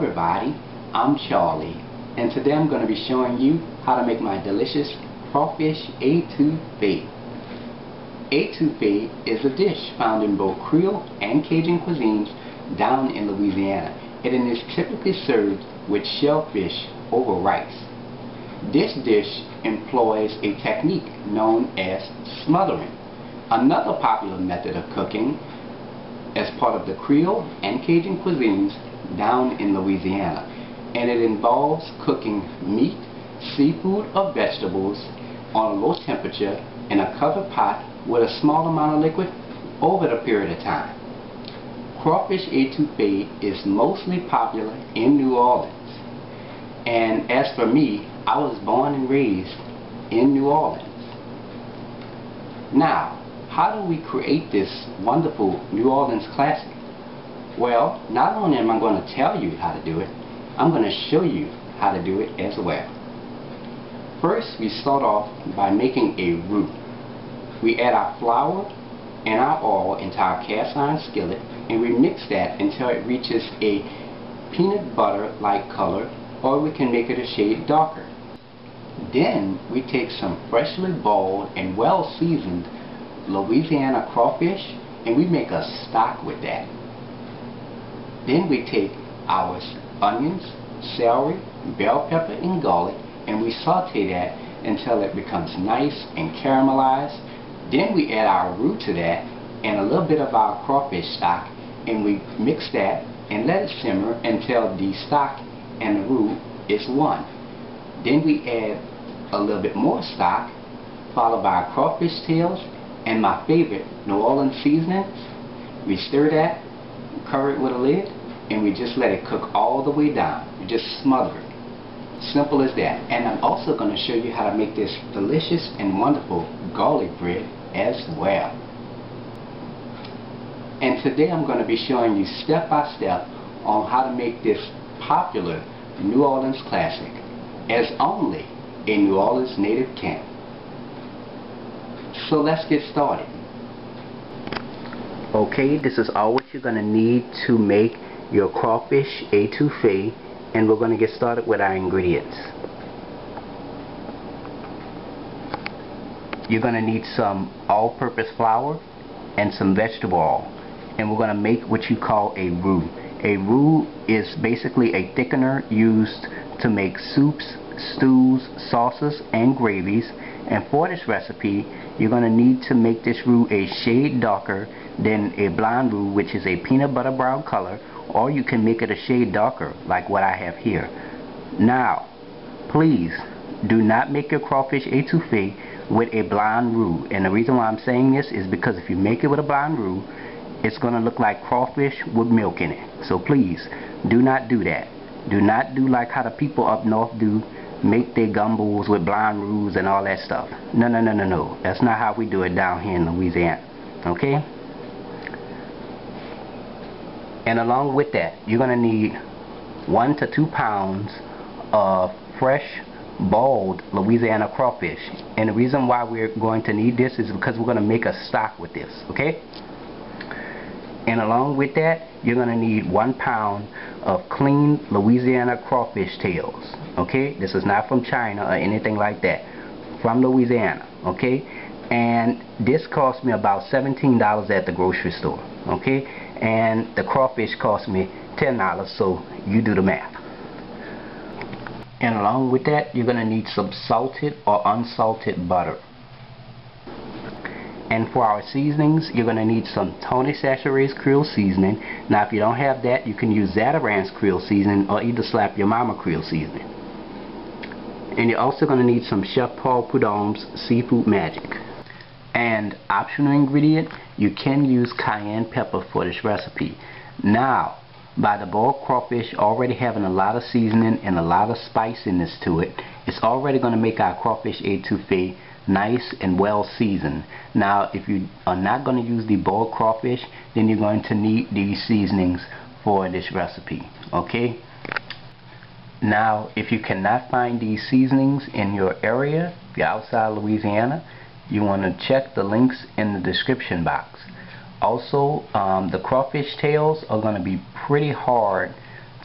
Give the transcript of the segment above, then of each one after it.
everybody, I'm Charlie, and today I'm going to be showing you how to make my delicious crawfish etouffee. Etouffee is a dish found in both Creole and Cajun cuisines down in Louisiana, and it is typically served with shellfish over rice. This dish employs a technique known as smothering, another popular method of cooking as part of the Creole and Cajun cuisines down in Louisiana, and it involves cooking meat, seafood, or vegetables on a low temperature in a covered pot with a small amount of liquid over the period of time. Crawfish etouffee is mostly popular in New Orleans, and as for me, I was born and raised in New Orleans. Now, how do we create this wonderful New Orleans classic? Well, not only am I going to tell you how to do it, I'm going to show you how to do it as well. First, we start off by making a roux. We add our flour and our oil into our cast iron skillet, and we mix that until it reaches a peanut butter-like color, or we can make it a shade darker. Then we take some freshly boiled and well-seasoned Louisiana crawfish, and we make a stock with that. Then we take our onions, celery, bell pepper, and garlic, and we saute that until it becomes nice and caramelized. Then we add our roux to that and a little bit of our crawfish stock, and we mix that and let it simmer until the stock and the roux is one. Then we add a little bit more stock, followed by our crawfish tails and my favorite, New Orleans seasonings. We stir that, cover it with a lid, and we just let it cook all the way down. We just smother it. Simple as that. And I'm also going to show you how to make this delicious and wonderful garlic bread as well. And today I'm going to be showing you step by step on how to make this popular New Orleans classic as only a New Orleans native can. So let's get started. Okay, this is all what you're going to need to make your crawfish etouffee, and we're going to get started with our ingredients. You're going to need some all-purpose flour and some vegetable oil, and we're going to make what you call a roux. A roux is basically a thickener used to make soups, stews, sauces, and gravies. And for this recipe, you're going to need to make this roux a shade darker than a blonde roux, which is a peanut butter brown color, or you can make it a shade darker like what I have here. Now, please do not make your crawfish etouffee with a blonde roux. And the reason why I'm saying this is because if you make it with a blonde roux, it's going to look like crawfish with milk in it. So please, do not do that. Do not do like how the people up north do, make their gumbos with blonde roux and all that stuff. No, no, no, no, no. That's not how we do it down here in Louisiana. Okay? And along with that, you're going to need 1 to 2 pounds of fresh boiled Louisiana crawfish. And the reason why we're going to need this is because we're going to make a stock with this. Okay? And along with that, you're going to need 1 pound of clean Louisiana crawfish tails. Okay? This is not from China or anything like that. From Louisiana. Okay? And this cost me about $17 at the grocery store. Okay? And the crawfish cost me $10, so you do the math. And along with that, you're going to need some salted or unsalted butter. And for our seasonings, you're going to need some Tony Chachere's Creole seasoning. Now if you don't have that, you can use Zatarain's Creole seasoning or either slap your mama Creole seasoning. And you're also going to need some Chef Paul Prudhomme's Seafood Magic. And optional ingredient, you can use cayenne pepper for this recipe. Now, by the boiled crawfish already having a lot of seasoning and a lot of spiciness to it, it's already going to make our crawfish etouffee nice and well seasoned. Now, if you are not going to use the boiled crawfish, then you're going to need these seasonings for this recipe. Okay? Now, if you cannot find these seasonings in your area, if you're outside Louisiana, you want to check the links in the description box. Also, the crawfish tails are going to be pretty hard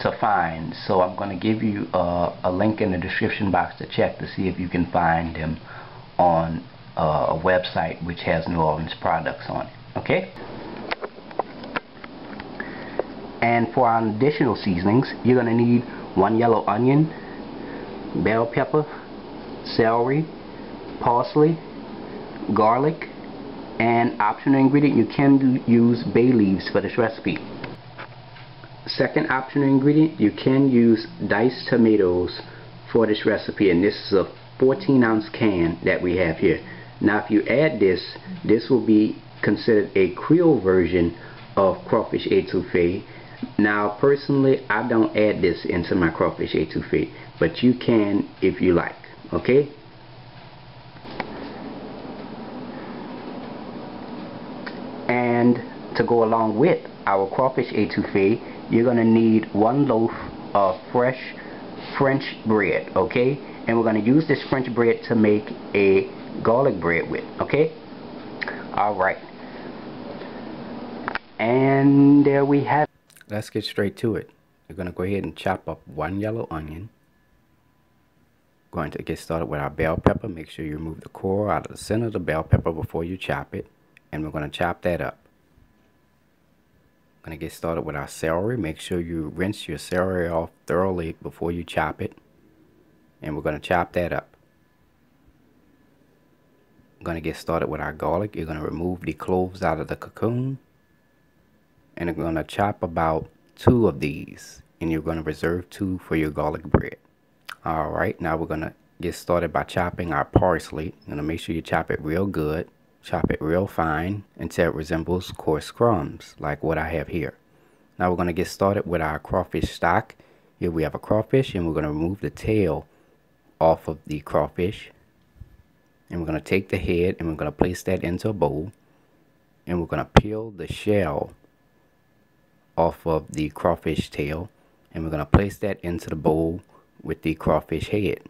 to find. So I'm going to give you a link in the description box to check to see if you can find them on a website which has New Orleans products on it. Okay? And for our additional seasonings, you're going to need 1 yellow onion, bell pepper, celery, parsley, garlic, and optional ingredient, you can use bay leaves for this recipe. Second optional ingredient, you can use diced tomatoes for this recipe, and this is a 14-ounce can that we have here. Now if you add this, this will be considered a Creole version of crawfish etouffee. Now personally, I don't add this into my crawfish etouffee, but you can if you like. Okay? And to go along with our crawfish etouffee, you're going to need 1 loaf of fresh French bread. Okay? And we're going to use this French bread to make a garlic bread with. Okay? Alright. And there we have it. Let's get straight to it. We're going to go ahead and chop up 1 yellow onion. Going to get started with our bell pepper. Make sure you remove the core out of the center of the bell pepper before you chop it. And we're going to chop that up. Going to get started with our celery. Make sure you rinse your celery off thoroughly before you chop it. And we're going to chop that up. Going to get started with our garlic. You're going to remove the cloves out of the cocoon. And I'm going to chop about 2 of these, and you're going to reserve 2 for your garlic bread. Alright, now we're going to get started by chopping our parsley. You're going to make sure you chop it real good, chop it real fine until it resembles coarse crumbs like what I have here. Now we're going to get started with our crawfish stock. Here we have a crawfish, and we're going to remove the tail off of the crawfish, and we're going to take the head and we're going to place that into a bowl, and we're going to peel the shell off of the crawfish tail, and we're going to place that into the bowl with the crawfish head.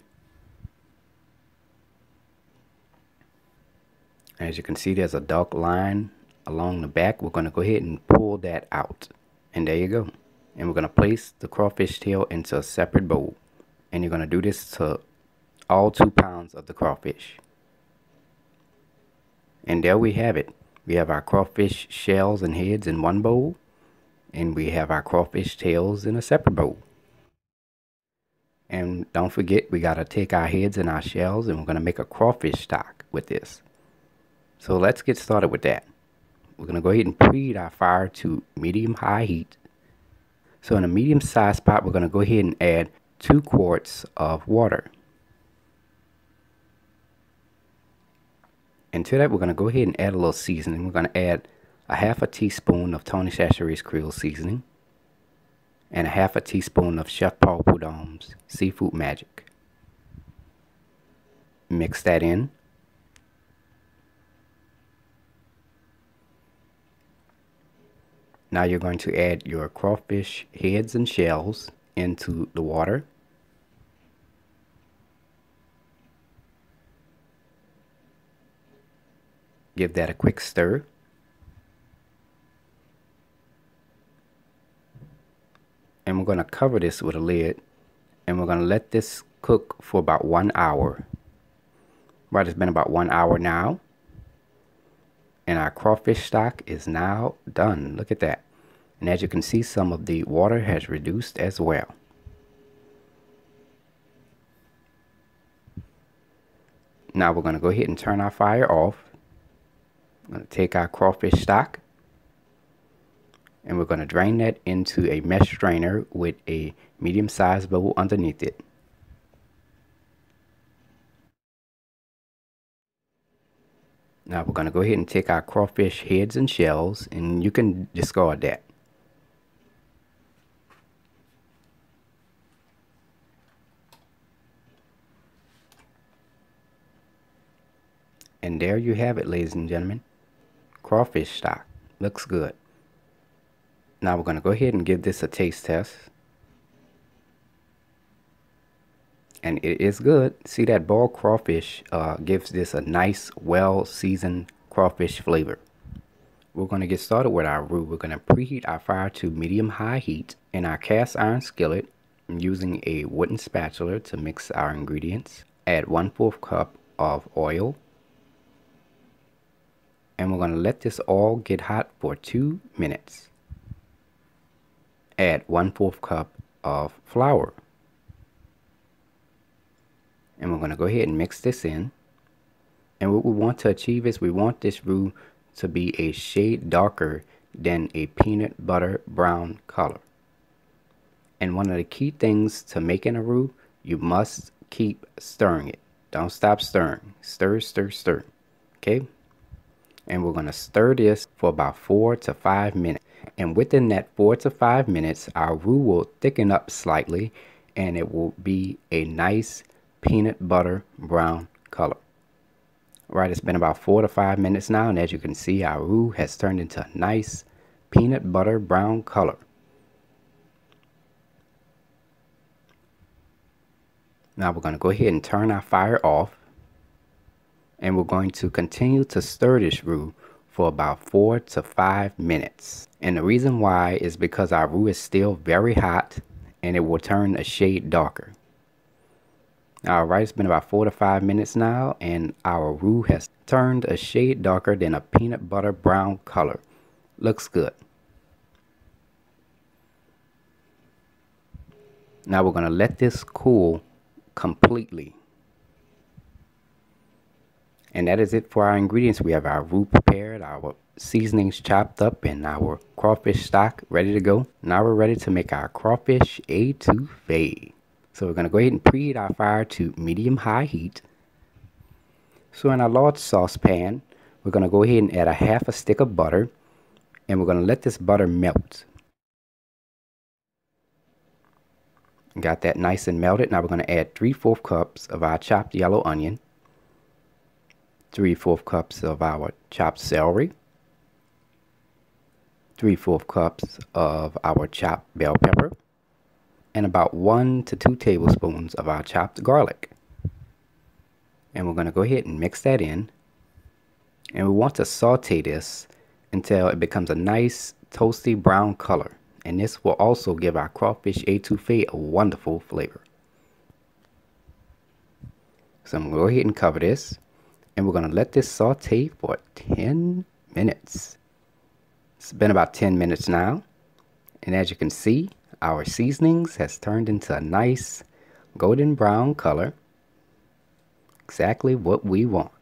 As you can see, there's a dark line along the back. We're going to go ahead and pull that out, and there you go. And we're going to place the crawfish tail into a separate bowl, and you're going to do this to all 2 pounds of the crawfish. And there we have it. We have our crawfish shells and heads in one bowl, and we have our crawfish tails in a separate bowl. And don't forget, we got to take our heads and our shells, and we're going to make a crawfish stock with this. So let's get started with that. We're going to go ahead and preheat our fire to medium-high heat. So in a medium-sized pot, we're going to go ahead and add 2 quarts of water. And to that, we're going to go ahead and add a little seasoning. We're going to add a 1/2 teaspoon of Tony Chachere's Creole seasoning, and a 1/2 teaspoon of Chef Paul Prudhomme's Seafood Magic. Mix that in. Now you're going to add your crawfish heads and shells into the water. Give that a quick stir. And we're going to cover this with a lid, and we're going to let this cook for about 1 hour. Right, it's been about 1 hour now, and our crawfish stock is now done. Look at that. And as you can see, some of the water has reduced as well. Now we're going to go ahead and turn our fire off. I'm going to take our crawfish stock, and we're going to drain that into a mesh strainer with a medium-sized bowl underneath it. Now we're going to go ahead and take our crawfish heads and shells, and you can discard that. And there you have it, ladies and gentlemen. Crawfish stock. Looks good. Now we're going to go ahead and give this a taste test. And it is good. See, that boiled crawfish gives this a nice, well-seasoned crawfish flavor. We're going to get started with our roux. We're going to preheat our fire to medium-high heat. In our cast iron skillet, I'm using a wooden spatula to mix our ingredients. Add 1/4 cup of oil. And we're going to let this all get hot for 2 minutes. Add 1/4 cup of flour. And we're going to go ahead and mix this in. And what we want to achieve is we want this roux to be a shade darker than a peanut butter brown color. And one of the key things to making a roux, you must keep stirring it. Don't stop stirring. Stir, stir, stir. Okay? And we're going to stir this for about 4 to 5 minutes. And within that 4 to 5 minutes, our roux will thicken up slightly and it will be a nice peanut butter brown color. Right, it's been about 4 to 5 minutes now, and as you can see, our roux has turned into a nice peanut butter brown color. Now we're going to go ahead and turn our fire off, and we're going to continue to stir this roux for about 4 to 5 minutes. And the reason why is because our roux is still very hot and it will turn a shade darker. Alright, it's been about 4 to 5 minutes now, and our roux has turned a shade darker than a peanut butter brown color. Looks good. Now we're going to let this cool completely. And that is it for our ingredients. We have our roux prepared, our seasonings chopped up, and our crawfish stock ready to go. Now we're ready to make our crawfish etouffee. So we're going to go ahead and preheat our fire to medium-high heat. So in our large saucepan, we're going to go ahead and add a half a stick of butter, and we're going to let this butter melt. Got that nice and melted. Now we're going to add 3/4 cups of our chopped yellow onion, 3/4 cups of our chopped celery, 3/4 cups of our chopped bell pepper, and about 1 to 2 tablespoons of our chopped garlic. And we're going to go ahead and mix that in. And we want to saute this until it becomes a nice toasty brown color. And this will also give our crawfish etouffee a wonderful flavor. So I'm going to go ahead and cover this. And we're going to let this saute for 10 minutes. It's been about 10 minutes now. And as you can see, our seasonings has turned into a nice golden brown color. Exactly what we want.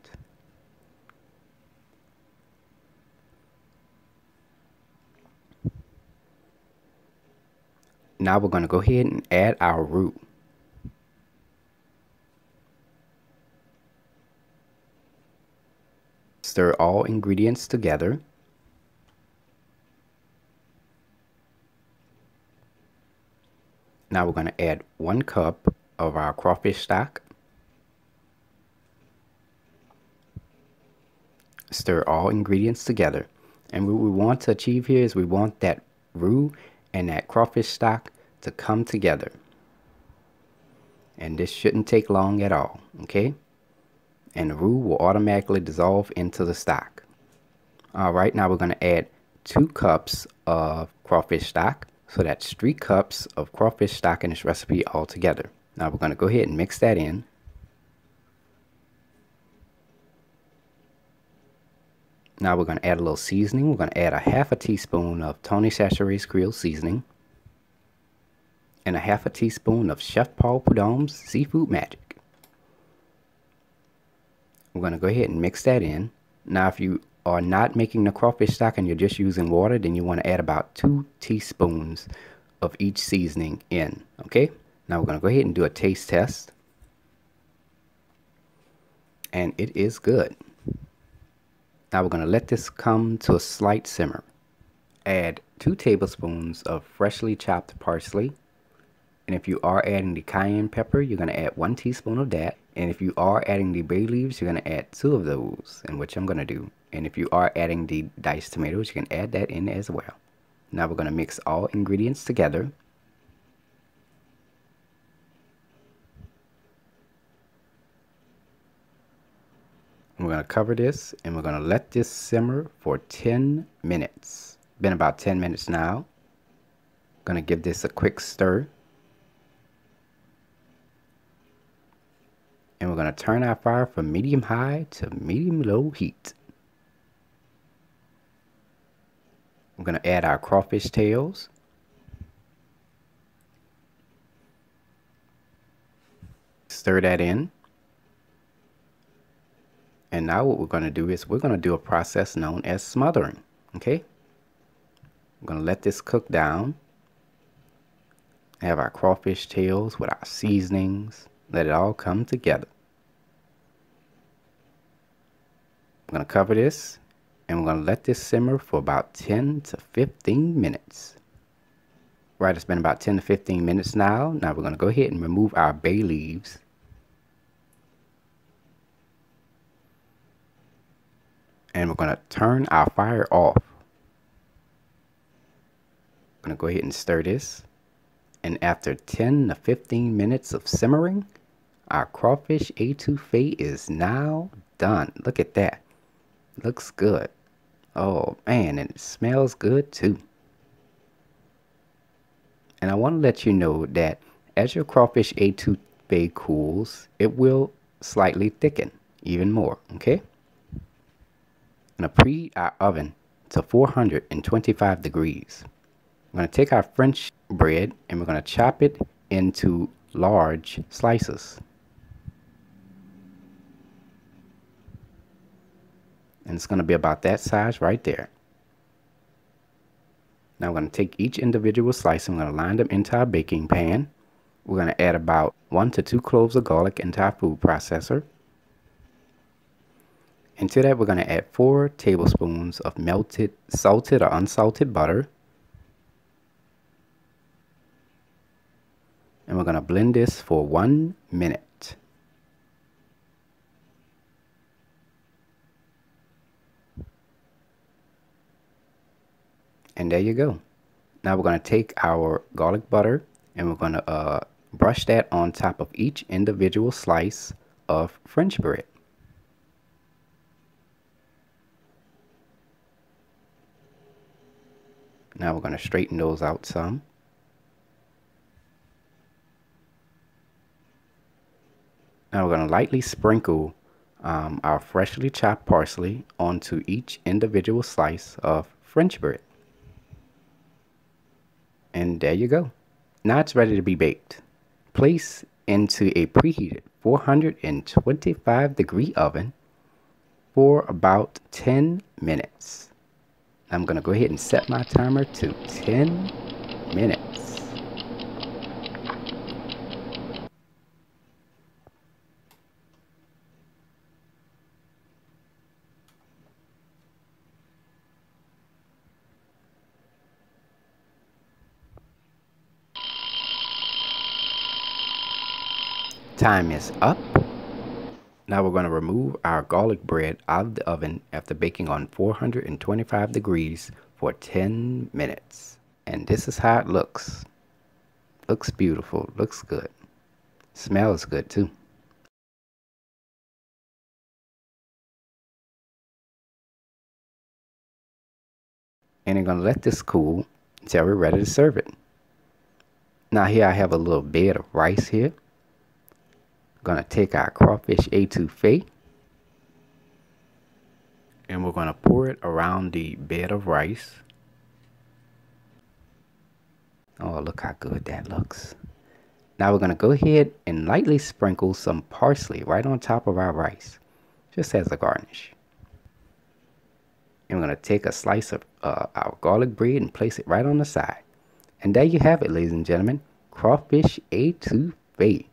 Now we're going to go ahead and add our roux. Stir all ingredients together. Now we're going to add 1 cup of our crawfish stock. Stir all ingredients together. And what we want to achieve here is we want that roux and that crawfish stock to come together. And this shouldn't take long at all, okay? And the roux will automatically dissolve into the stock. Alright, now we're going to add 2 cups of crawfish stock. So that's 3 cups of crawfish stock in this recipe all together. Now we're going to go ahead and mix that in. Now we're going to add a little seasoning. We're going to add a half a teaspoon of Tony Chachere's Creole seasoning. And a half a teaspoon of Chef Paul Prudhomme's Seafood Magic. We're going to go ahead and mix that in. Now if you are not making the crawfish stock and you're just using water, then you want to add about 2 teaspoons of each seasoning in. Okay? Now we're going to go ahead and do a taste test. And it is good. Now we're going to let this come to a slight simmer. Add 2 tablespoons of freshly chopped parsley. And if you are adding the cayenne pepper, you're going to add 1 teaspoon of that. And if you are adding the bay leaves, you're going to add 2 of those, and which I'm going to do. And if you are adding the diced tomatoes, you can add that in as well. Now we're going to mix all ingredients together. We're going to cover this, and we're going to let this simmer for 10 minutes. Been about 10 minutes now. Gonna give this a quick stir. And we're gonna turn our fire from medium high to medium low heat. We're gonna add our crawfish tails. Stir that in. And now what we're gonna do is we're gonna do a process known as smothering. Okay? We're gonna let this cook down. Have our crawfish tails with our seasonings. Let it all come together. I'm going to cover this and we're going to let this simmer for about 10 to 15 minutes. Right, it's been about 10 to 15 minutes now. Now we're going to go ahead and remove our bay leaves. And we're going to turn our fire off. I'm going to go ahead and stir this. And after 10 to 15 minutes of simmering, our crawfish etouffee is now done. Look at that. Looks good. Oh man, and it smells good too. And I want to let you know that as your crawfish etouffee cools, it will slightly thicken even more. Okay? I'm going to preheat our oven to 425 degrees. We're going to take our French bread and we're going to chop it into large slices. And it's going to be about that size right there. Now we're going to take each individual slice and we're going to line them into our baking pan. We're going to add about 1 to 2 cloves of garlic into our food processor. And to that we're going to add 4 tablespoons of melted, salted or unsalted butter. And we're going to blend this for 1 minute. And there you go. Now we're going to take our garlic butter and we're going to brush that on top of each individual slice of French bread. Now we're going to straighten those out some. Now we're going to lightly sprinkle our freshly chopped parsley onto each individual slice of French bread. And there you go. Now it's ready to be baked. Place into a preheated 425 degree oven for about 10 minutes. I'm going to go ahead and set my timer to 10 minutes. Time is up. Now we're going to remove our garlic bread out of the oven after baking on 425 degrees for 10 minutes. And this is how it looks. Looks beautiful. Looks good. Smells good too. And I'm going to let this cool until we're ready to serve it. Now here I have a little bed of rice here. Gonna take our crawfish etouffee and we're gonna pour it around the bed of rice. Oh, look how good that looks. Now we're gonna go ahead and lightly sprinkle some parsley right on top of our rice, just as a garnish. And we're gonna take a slice of our garlic bread and place it right on the side. And there you have it, ladies and gentlemen, crawfish etouffee,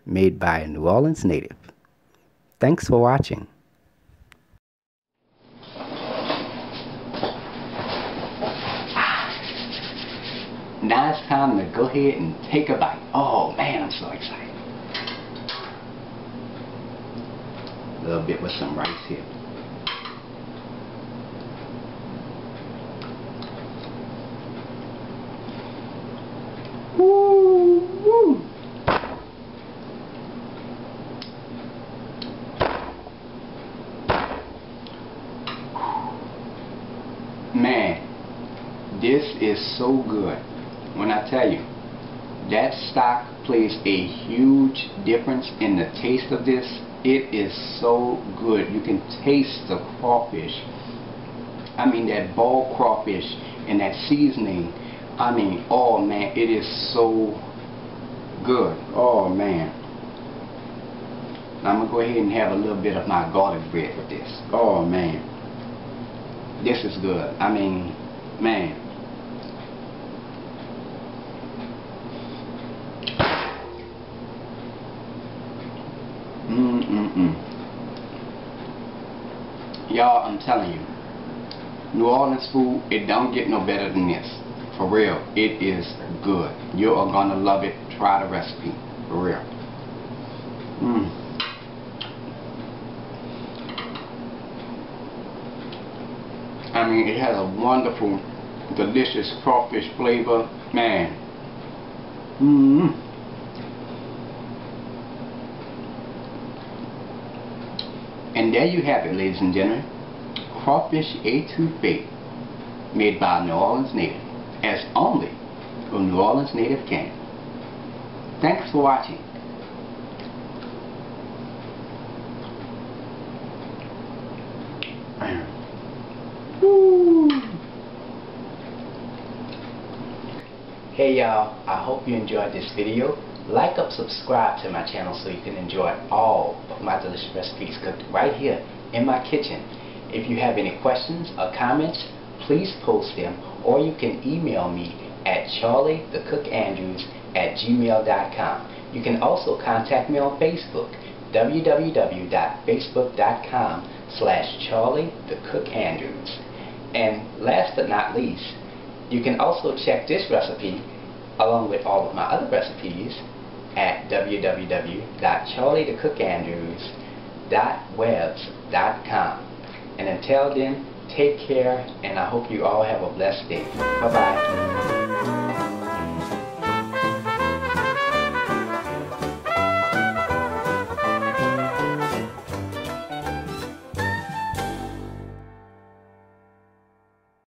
made by a New Orleans native. Thanks for watching. Now it's time to go ahead and take a bite. Oh man, I'm so excited. A little bit with some rice here. Woo, woo. Man, this is so good. when I tell you, that stock plays a huge difference in the taste of this. It is so good. You can taste the crawfish. I mean, that boiled crawfish and that seasoning. I mean, oh man, it is so good. Oh man. Now I'm going to go ahead and have a little bit of my garlic bread with this. Oh man. This is good. I mean, man. Y'all, I'm telling you, New Orleans food, it don't get no better than this. For real, it is good. You are gonna love it. Try the recipe. For real. I mean, it has a wonderful, delicious crawfish flavor. Man. And there you have it, ladies and gentlemen. Crawfish Etouffee, made by a New Orleans native, as only a New Orleans native can. Thanks for watching. Hey y'all, I hope you enjoyed this video. Like up, subscribe to my channel so you can enjoy all of my delicious recipes cooked right here in my kitchen. If you have any questions or comments, please post them, or you can email me at charliethecookandrews@gmail.com. You can also contact me on Facebook, www.facebook.com/charliethecookandrews. And last but not least, you can also check this recipe along with all of my other recipes at www.charliethecookandrews.webs.com. And until then, take care, and I hope you all have a blessed day. Bye-bye.